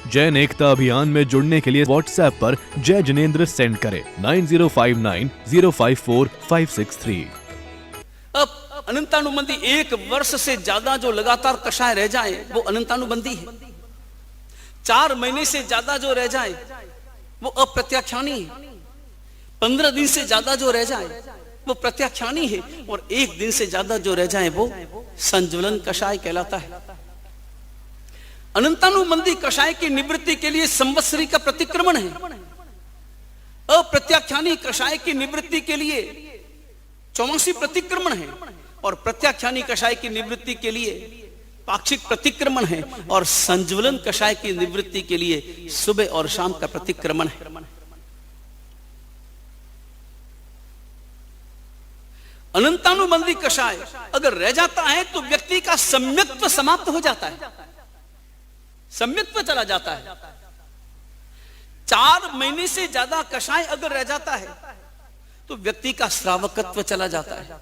जैन एकता अभियान में जुड़ने के लिए व्हाट्सएप पर जय जिनेंद्र सेंड करें 9059054563। अब अनंतानुबंधी 1 वर्ष से ज्यादा जो लगातार कषाय रह जाए वो अनंतानुबंधी है। 4 महीने से ज्यादा जो रह जाए वो अप्रत्याख्यानी है। 15 दिन से ज्यादा जो रह जाए वो प्रत्याख्यानी है। और 1 दिन से ज्यादा जो रह जाए वो संज्वलन कषाय कहलाता है। अनंतानुबंधी कषाय की निवृत्ति के लिए संवत्सरी का प्रतिक्रमण है। अप्रत्याख्यानी कषाय की निवृत्ति के लिए 84 प्रतिक्रमण है। और प्रत्याख्यानी कषाय की निवृत्ति के लिए पाक्षिक प्रतिक्रमण है। और संज्वलन कषाय की निवृत्ति के लिए सुबह और शाम का प्रतिक्रमण है। अनंतानुबंधी कषाय अगर रह जाता है तो व्यक्ति का सम्यक्त्व समाप्त हो जाता है, सम्यक्त्व चला जाता है। 4 महीने से ज्यादा कषाय अगर रह जाता है तो व्यक्ति का श्रावकत्व चला जाता है।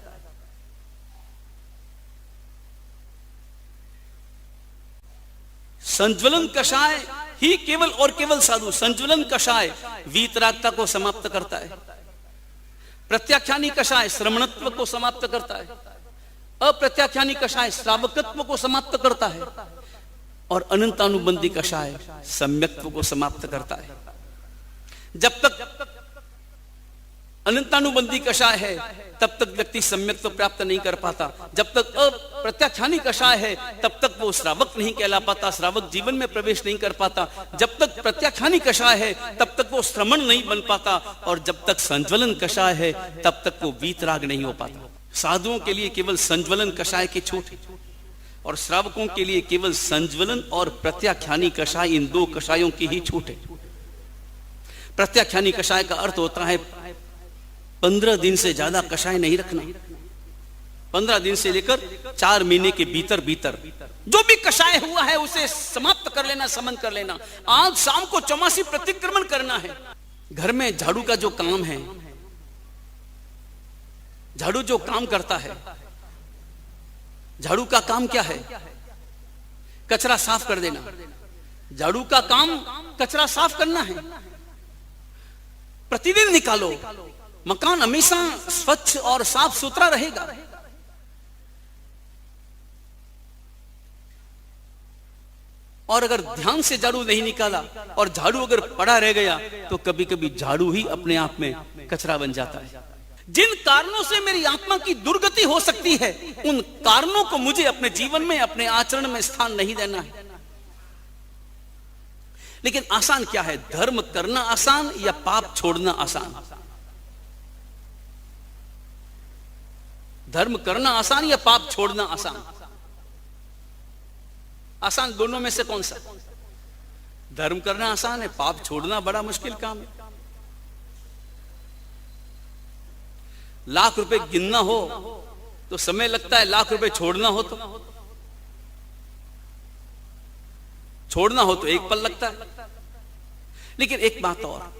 संज्वलन कषाय ही केवल और केवल साधु, संज्वलन कषाय वीतरागता को समाप्त करता है। प्रत्याख्यानी कषाय श्रमणत्व को समाप्त करता है। अप्रत्याख्यानी कषाय श्रावकत्व को समाप्त करता है। और अनंतानुबंधी कषाय सम्यक्त्व को समाप्त करता है। जब तक अनंतानुबंधी कषाय है तब तक व्यक्ति सम्यक्त्व प्राप्त नहीं कर पाता। जब तक अप्रत्याख्यानी कषाय है तब तक वो श्रावक नहीं कहला पाता, श्रावक जीवन में प्रवेश नहीं कर पाता। जब तक प्रत्याख्यानी कषाय है तब तक वो श्रमण नहीं बन पाता। और जब तक संज्वलन कषाय है तब तक वो वीतराग नहीं हो पाता। साधुओं के लिए केवल संज्वलन कषाय की छूट है और श्रावकों के लिए केवल संज्वलन और प्रत्याख्यानी कषाय, इन 2 कषायों की ही छूट है। प्रत्याख्यानी कषाय का अर्थ होता है 15 दिन से ज्यादा कषाय नहीं रखना। 15 दिन से लेकर 4 महीने के भीतर भीतर जो भी कषाय हुआ है उसे समाप्त कर लेना, समन कर लेना। आज शाम को 84 प्रतिक्रमण करना है। घर में झाड़ू का जो काम है, झाड़ू जो काम करता है, झाड़ू का काम क्या है? कचरा साफ कर देना। झाड़ू का काम कचरा साफ करना है। प्रतिदिन निकालो, मकान हमेशा स्वच्छ और साफ सुथरा रहेगा। और अगर ध्यान से झाड़ू नहीं निकाला और झाड़ू अगर पड़ा रह गया तो कभी कभी झाड़ू ही अपने आप में कचरा बन जाता है। जिन कारणों से मेरी आत्मा की दुर्गति हो सकती है उन कारणों को मुझे अपने जीवन में, अपने आचरण में स्थान नहीं देना है। लेकिन आसान क्या है? धर्म करना आसान या पाप छोड़ना आसान? धर्म करना आसान या पाप छोड़ना आसान? आसान दोनों में से कौन सा? धर्म करना आसान है, पाप छोड़ना बड़ा मुश्किल काम है। लाख रुपए गिनना हो तो समय लगता है, लाख रुपए छोड़ना हो तो एक पल लगता है। लेकिन एक बात और,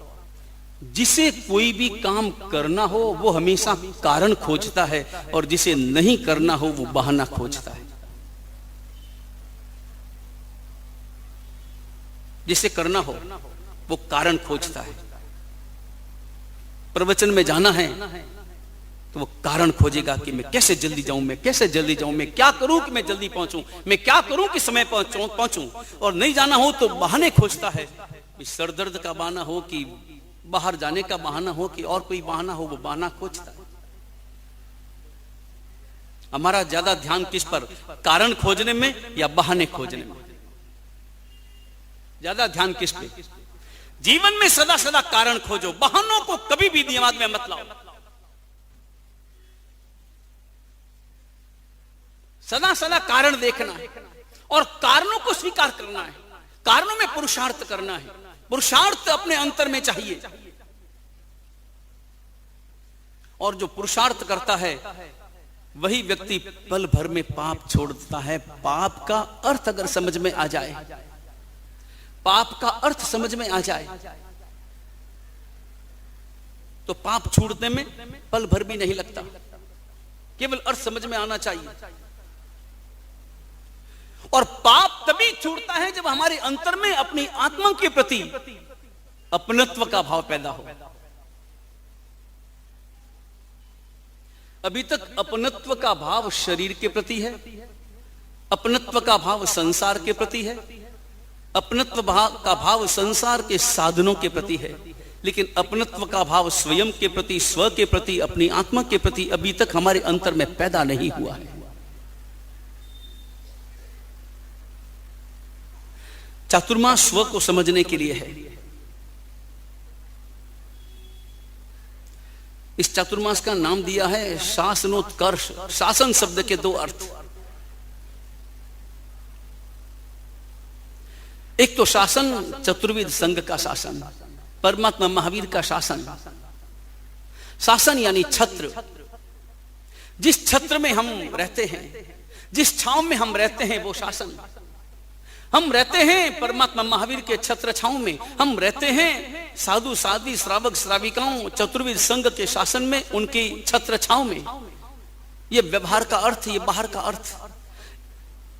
जिसे कोई भी काम करना हो वो हमेशा कारण खोजता है और जिसे नहीं करना हो वो बहाना खोजता है। जिसे करना हो वो कारण खोजता है। प्रवचन में जाना है तो वो कारण खोजेगा कि मैं कैसे जल्दी जाऊं, मैं कैसे जल्दी जाऊं, मैं क्या करूं कि मैं जल्दी पहुंचूं, मैं क्या करूं कि समय पहुंचूं। और नहीं जाना हो तो बहाने खोजता है। सर दर्द का बहाना हो कि बाहर जाने का बहाना हो कि और कोई बहाना हो, वो बहाना खोजता है। हमारा ज्यादा ध्यान किस पर? कारण खोजने में या बहाने खोजने में? ज्यादा ध्यान किस पे? जीवन में सदा सदा कारण खोजो, बहानों को कभी भी दिमाग में मत लाओ। सदा सदा कारण देखना है और कारणों को स्वीकार करना है। कारणों में पुरुषार्थ करना है। पुरुषार्थ अपने अंतर में चाहिए। और जो पुरुषार्थ करता है वही व्यक्ति पल भर में पाप छोड़ देता है। पाप का अर्थ अगर समझ में आ जाए, पाप का अर्थ समझ में आ जाए तो पाप छूटने में पल भर भी नहीं लगता। केवल अर्थ समझ में आना चाहिए। और पाप तभी छूटता है जब हमारे अंतर में अपनी आत्मा के प्रति अपनत्व का भाव पैदा हो। अभी तक अपनत्व का भाव शरीर के प्रति है, अपनत्व का भाव संसार के प्रति है, अपनत्व का भाव संसार के साधनों के प्रति है, लेकिन अपनत्व का भाव स्वयं के प्रति, स्व के प्रति, अपनी आत्मा के प्रति अभी तक हमारे अंतर में पैदा नहीं हुआ है। चातुर्मास स्व को समझने के लिए है। इस चातुर्मास का नाम दिया है शासनोत्कर्ष। शासन शब्द के दो अर्थ, एक तो शासन चतुर्विध संघ का शासन, परमात्मा महावीर का शासन। शासन यानी छत्र, जिस छत्र में हम रहते हैं, जिस छांव में हम रहते हैं वो शासन। हम रहते हैं परमात्मा महावीर के छत्र छांव में, हम रहते हैं साधु साध्वी श्रावक श्राविकाओं चतुर्विध संघ के शासन में, उनकी छत्र छांव में। ये व्यवहार का अर्थ, ये बाहर का अर्थ।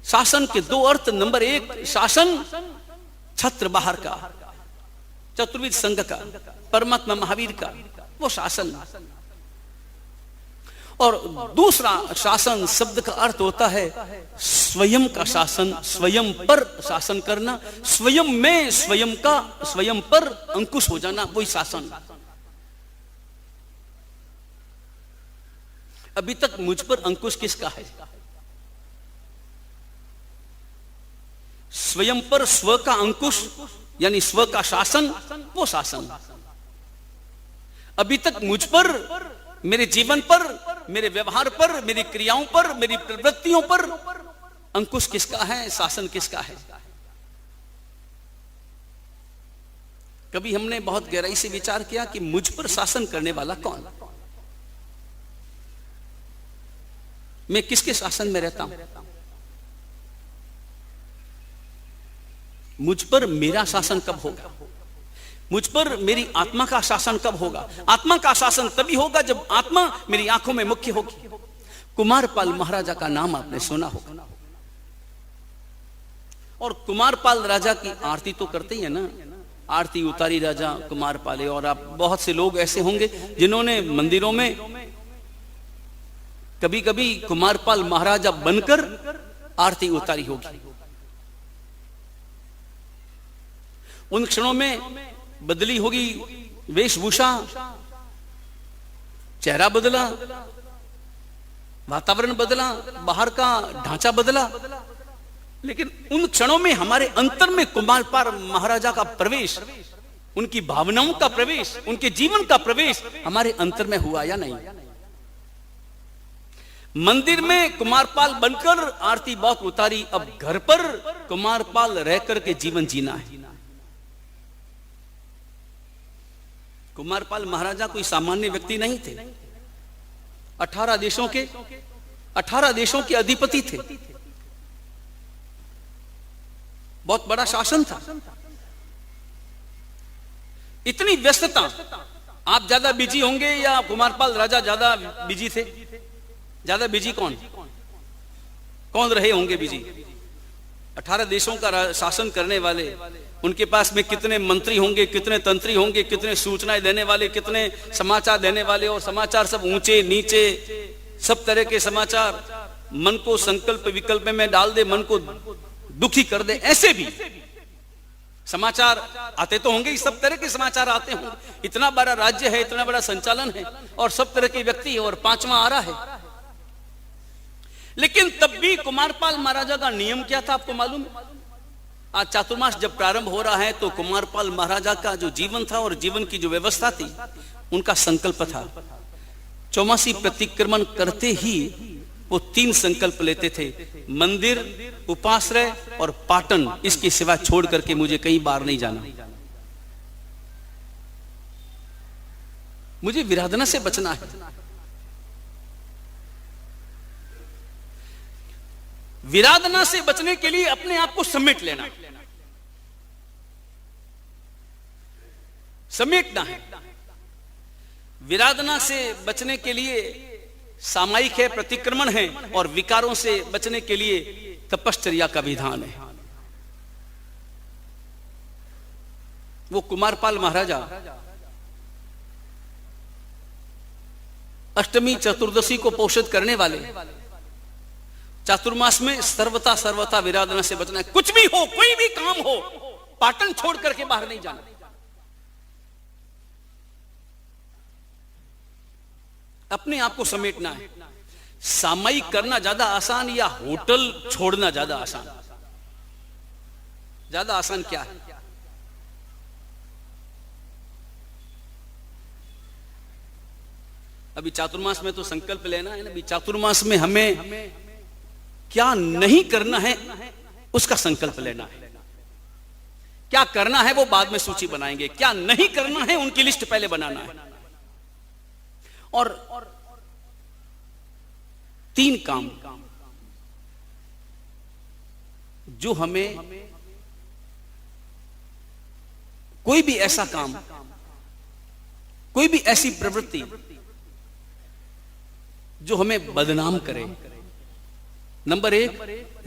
शासन के दो अर्थ, नंबर एक शासन छत्र बाहर का, चतुर्विध संघ का, परमात्मा महावीर का वो शासन, और दूसरा शासन शब्द का अर्थ होता है स्वयं का शासन, स्वयं पर शासन करना, स्वयं में स्वयं का, स्वयं पर अंकुश हो जाना, वही शासन। अभी तक मुझ पर अंकुश किसका है? स्वयं पर स्व का अंकुश यानी स्व का शासन, वो शासन। अभी तक मुझ पर, मेरे जीवन पर, मेरे व्यवहार पर, मेरी क्रियाओं पर, मेरी प्रवृत्तियों पर अंकुश किसका है? शासन किसका है? कभी हमने बहुत गहराई से विचार किया कि मुझ पर शासन करने वाला कौन? मैं किसके शासन में रहता हूं? मुझ पर मेरा शासन कब होगा? मुझ पर मेरी आत्मा का शासन कब होगा? आत्मा का शासन तभी होगा जब आत्मा मेरी आंखों में मुख्य होगी। कुमारपाल महाराजा का नाम आपने सुना होगा, और कुमारपाल राजा की आरती तो करते ही है ना, आरती उतारी राजा कुमारपाले। और आप बहुत से लोग ऐसे होंगे जिन्होंने मंदिरों में कभी कभी कुमारपाल महाराजा बनकर आरती उतारी होगी। उन क्षणों में बदली होगी वेशभूषा, चेहरा बदला, वातावरण बदला, बाहर का ढांचा बदला, लेकिन उन क्षणों में हमारे अंतर में कुमारपाल महाराजा का प्रवेश, उनकी भावनाओं का प्रवेश, उनके जीवन का प्रवेश हमारे अंतर में हुआ या नहीं? मंदिर में कुमारपाल बनकर आरती बहुत उतारी, अब घर पर कुमारपाल रहकर के जीवन जीना है। कुमारपाल महाराजा कोई सामान्य व्यक्ति नहीं थे, 18 देशों के अधिपति थे, बहुत बड़ा शासन था। इतनी व्यस्तता, आप ज्यादा बिजी होंगे या कुमारपाल राजा ज्यादा बिजी थे? ज्यादा बिजी कौन रहे होंगे बिजी? 18 देशों का शासन करने वाले, उनके पास में कितने मंत्री होंगे, कितने तंत्री होंगे, कितने सूचनाएं देने वाले, कितने समाचार देने वाले, और समाचार सब ऊंचे नीचे, सब तरह के समाचार, मन को संकल्प विकल्प में डाल दे, मन को दुखी कर दे, ऐसे भी समाचार आते तो होंगे, सब तरह के समाचार आते होंगे। इतना बड़ा राज्य है, इतना बड़ा संचालन है, और सब तरह के व्यक्ति है, और 5वां आ रहा है। लेकिन तब भी कुमारपाल महाराजा का नियम क्या था आपको मालूम है? आज चातुर्मास जब प्रारंभ हो रहा है तो कुमारपाल महाराजा का जो जीवन था और जीवन की जो व्यवस्था थी, उनका संकल्प था, चौमासी प्रतिक्रमण करते ही वो 3 संकल्प लेते थे, मंदिर, उपाश्रय और पाटन, इसके सिवा छोड़ करके मुझे कहीं बाहर नहीं जाना, मुझे विराधना से बचना है। विराधना से बचने के लिए अपने आप को समेट लेना, समेटना है। विराधना से बचने के लिए सामायिक है, प्रतिक्रमण है, और विकारों से बचने के लिए तपश्चर्या का विधान है। वो कुमारपाल महाराजा अष्टमी चतुर्दशी को पोषित करने वाले, चातुर्मास में सर्वथा सर्वथा विराधना से बचना है। कुछ भी हो, कोई भी काम हो, पाटन छोड़ करके बाहर नहीं जाना। अपने आप को समेटना है। सामायिक करना ज्यादा आसान या होटल छोड़ना ज्यादा आसान? ज्यादा आसान क्या है? अभी चातुर्मास में तो संकल्प लेना है ना। अभी चातुर्मास में हमें क्या नहीं करना है उसका संकल्प लेना है। क्या करना है वो बाद में सूची बनाएंगे, क्या नहीं करना है उनकी लिस्ट पहले बनाना है। और 3 काम जो हमें, कोई भी ऐसा काम, कोई भी ऐसी प्रवृत्ति जो हमें बदनाम करे। नंबर 1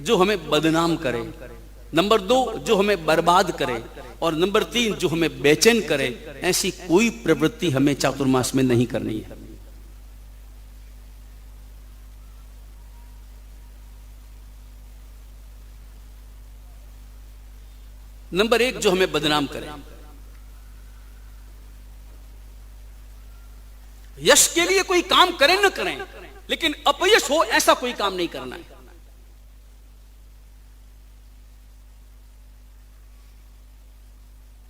जो हमें बदनाम करे, नंबर 2 जो हमें बर्बाद करे, और नंबर 3 जो हमें बेचैन करे। ऐसी कोई प्रवृत्ति हमें चातुर्मास में नहीं करनी है। नंबर 1 जो हमें बदनाम करे। यश के लिए कोई काम करें न करें, लेकिन अपयश हो ऐसा कोई काम नहीं करना है।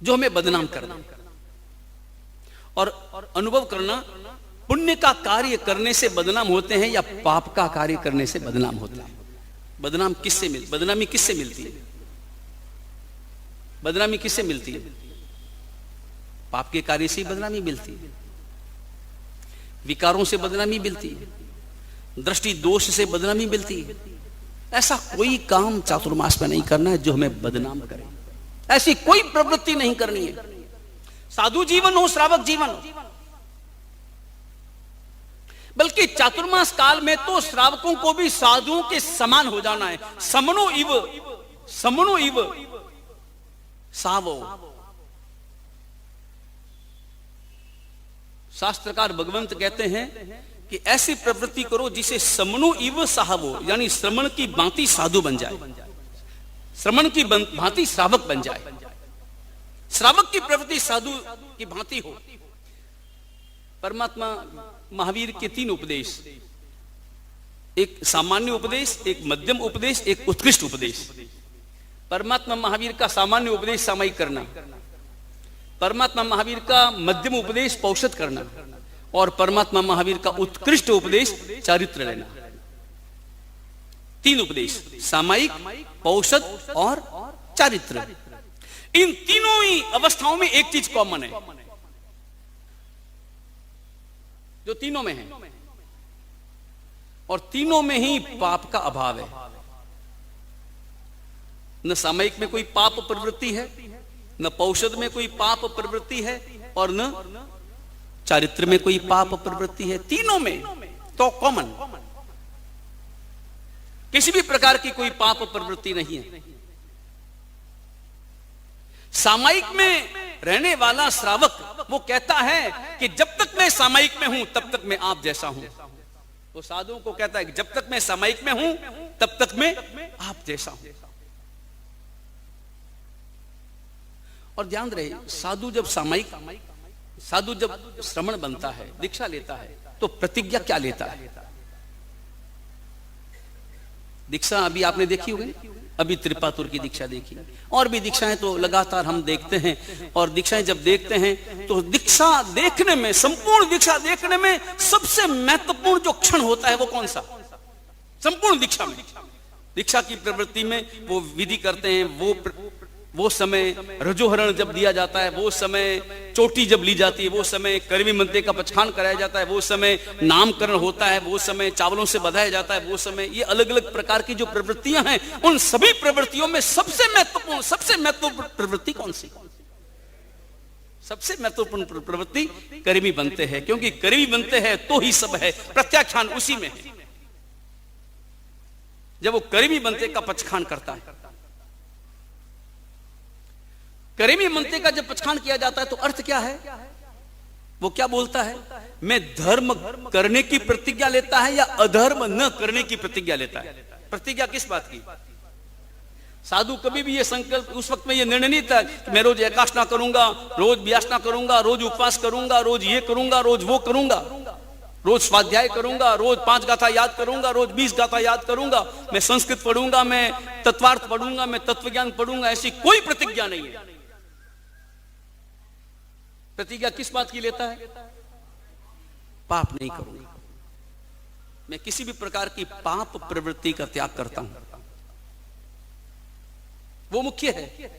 जो हमें बदनाम करना और अनुभव करना, पुण्य का कार्य करने से बदनाम होते हैं या पाप का कार्य करने से बदनाम होते हैं। बदनामी किससे मिलती है? बदनामी किससे मिलती है? पाप के कार्य से बदनामी मिलती है, विकारों से बदनामी मिलती है, दृष्टि दोष से बदनामी मिलती है। ऐसा कोई काम चातुर्मास में नहीं करना है जो हमें बदनाम करे। ऐसी कोई प्रवृत्ति नहीं करनी है। साधु जीवन हो, श्रावक जीवन हो, बल्कि चातुर्मास काल में तो श्रावकों को भी साधुओं के समान हो जाना है। समनो इव सावो। शास्त्रकार भगवंत कहते हैं कि ऐसी प्रवृत्ति करो जिसे समनो इव साहवो, यानी श्रमण की भांति साधु बन जाए, श्रमण की भांति श्रावक बन जाए। श्रावक की प्रवृत्ति साधु की भांति हो। परमात्मा महावीर के 3 उपदेश, एक सामान्य उपदेश, एक मध्यम उपदेश, एक उत्कृष्ट उपदेश। परमात्मा महावीर का सामान्य उपदेश सामायिक करना, परमात्मा महावीर का मध्यम उपदेश पौषध करना, और परमात्मा महावीर का उत्कृष्ट उपदेश चारित्र लेना। 3 उपदेश, सामायिक, पौषध और चारित्र। इन तीनों ही अवस्थाओं में एक चीज कॉमन है, जो तीनों में है, और तीनों में ही पाप का अभाव है। न सामायिक में कोई पाप प्रवृत्ति है, न पौषध में कोई पाप प्रवृत्ति है, और न चारित्र में कोई पाप प्रवृत्ति है। तीनों में तो कॉमन, किसी भी प्रकार की कोई पाप प्रवृत्ति नहीं है। सामायिक में रहने वाला श्रावक वो कहता है कि जब तक मैं सामायिक में हूं तब तक मैं आप जैसा हूं। वो साधुओं को कहता है कि जब तक मैं सामायिक में हूं तब तक मैं आप जैसा हूं। और ध्यान रहे, साधु जब श्रमण बनता है, दीक्षा लेता है, तो प्रतिज्ञा क्या लेता है? दीक्षा अभी आपने देखी होगी, अभी त्रिपातुर की दीक्षा देखी, और भी दीक्षाएं तो लगातार हम देखते हैं। और दीक्षाएं जब देखते हैं तो दीक्षा देखने में, संपूर्ण दीक्षा देखने में सबसे महत्वपूर्ण जो क्षण होता है वो कौन सा? संपूर्ण दीक्षा में, दीक्षा की प्रवृत्ति में वो विधि करते हैं, वो समय रजोहरण जब दिया जाता है, वो समय चोटी जब ली जाती है, वो समय करवी मंत्र का पचखान कराया जाता है, वो समय नामकरण होता है, वो समय चावलों से बधाया जाता है, वो समय, ये अलग अलग प्रकार की जो प्रवृत्तियां हैं, उन सभी प्रवृत्तियों में सबसे महत्वपूर्ण प्रवृत्ति कौन सी? सबसे महत्वपूर्ण प्रवृत्ति करवी बनते हैं, क्योंकि करवी बनते हैं तो ही सब है, प्रत्याख्यान उसी में है। जब वो करीमी बनते का पचखान करता है। करीमी बनते का जब पचखान किया जाता है तो अर्थ क्या है? वो क्या बोलता है? मैं धर्म करने की प्रतिज्ञा लेता है या अधर्म न करने की प्रतिज्ञा लेता है? प्रतिज्ञा किस बात की? साधु कभी भी ये संकल्प, उस वक्त में ये निर्णय नहीं था कि मैं रोज एकाष्ठा करूंगा, रोज व्यासना करूंगा, रोज उपवास करूंगा, रोज ये करूंगा, रोज वो करूंगा, रोज स्वाध्याय करूंगा, रोज 5 गाथा याद करूंगा, रोज 20 गाथा याद करूंगा, मैं संस्कृत पढ़ूंगा, मैं तत्वार्थ पढ़ूंगा, मैं तत्वज्ञान पढ़ूंगा। ऐसी कोई प्रतिज्ञा नहीं है। प्रतिज्ञा किस बात की लेता है? पाप नहीं करूंगा, मैं किसी भी प्रकार की पाप प्रवृत्ति का त्याग करता हूं, वो मुख्य है।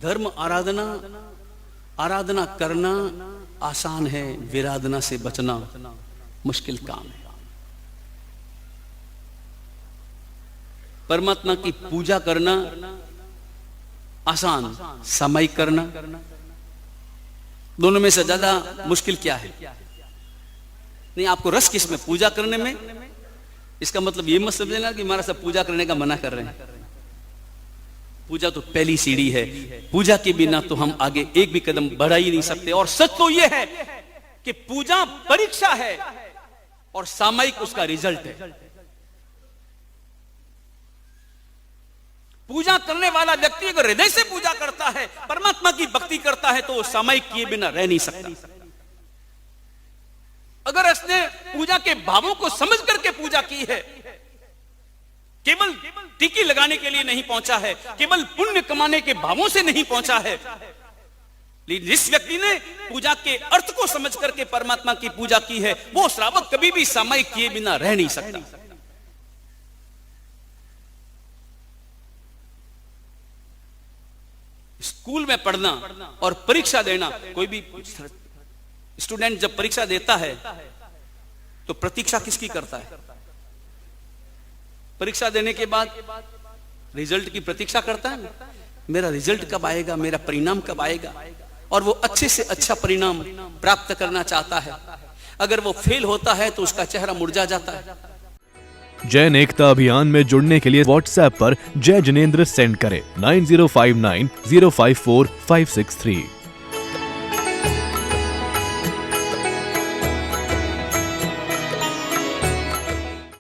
धर्म आराधना करना आसान है, विराधना से बचना मुश्किल काम है। परमात्मा की पूजा करना आसान, सामायिक करना, दोनों में से ज्यादा मुश्किल क्या है? नहीं, आपको रस किसमें? पूजा करने में। इसका मतलब ये मत समझना कि हमारा सब पूजा करने का मना कर रहे हैं। पूजा तो पहली सीढ़ी है, पूजा के बिना तो हम आगे एक भी कदम बढ़ा ही नहीं सकते। और सच तो यह है कि पूजा परीक्षा है और सामायिक उसका रिजल्ट है। पूजा करने वाला व्यक्ति अगर हृदय से पूजा करता है, परमात्मा की भक्ति करता है, तो वो सामायिक किए बिना रह नहीं सकता। अगर उसने पूजा के भावों को समझ करके पूजा की है, केवल टिकी लगाने के लिए नहीं पहुंचा है, केवल पुण्य कमाने के भावों से नहीं पहुंचा है, लेकिन जिस व्यक्ति ने पूजा के अर्थ को समझ करके परमात्मा की पूजा की है, वो श्रावक कभी भी सामायिक किए बिना रह नहीं सकता। स्कूल में पढ़ना और परीक्षा देना, कोई भी स्टूडेंट जब परीक्षा देता है तो प्रतीक्षा किसकी करता है? परीक्षा देने के बाद रिजल्ट की प्रतीक्षा करता है। मेरा रिजल्ट कब आएगा, मेरा परिणाम कब आएगा, और वो अच्छे से अच्छा परिणाम प्राप्त करना चाहता है। अगर वो फेल होता है तो उसका चेहरा मुरझा जाता है। जैन एकता अभियान में जुड़ने के लिए व्हाट्सएप पर जय जिनेंद्र सेंड करें 9059 054 563।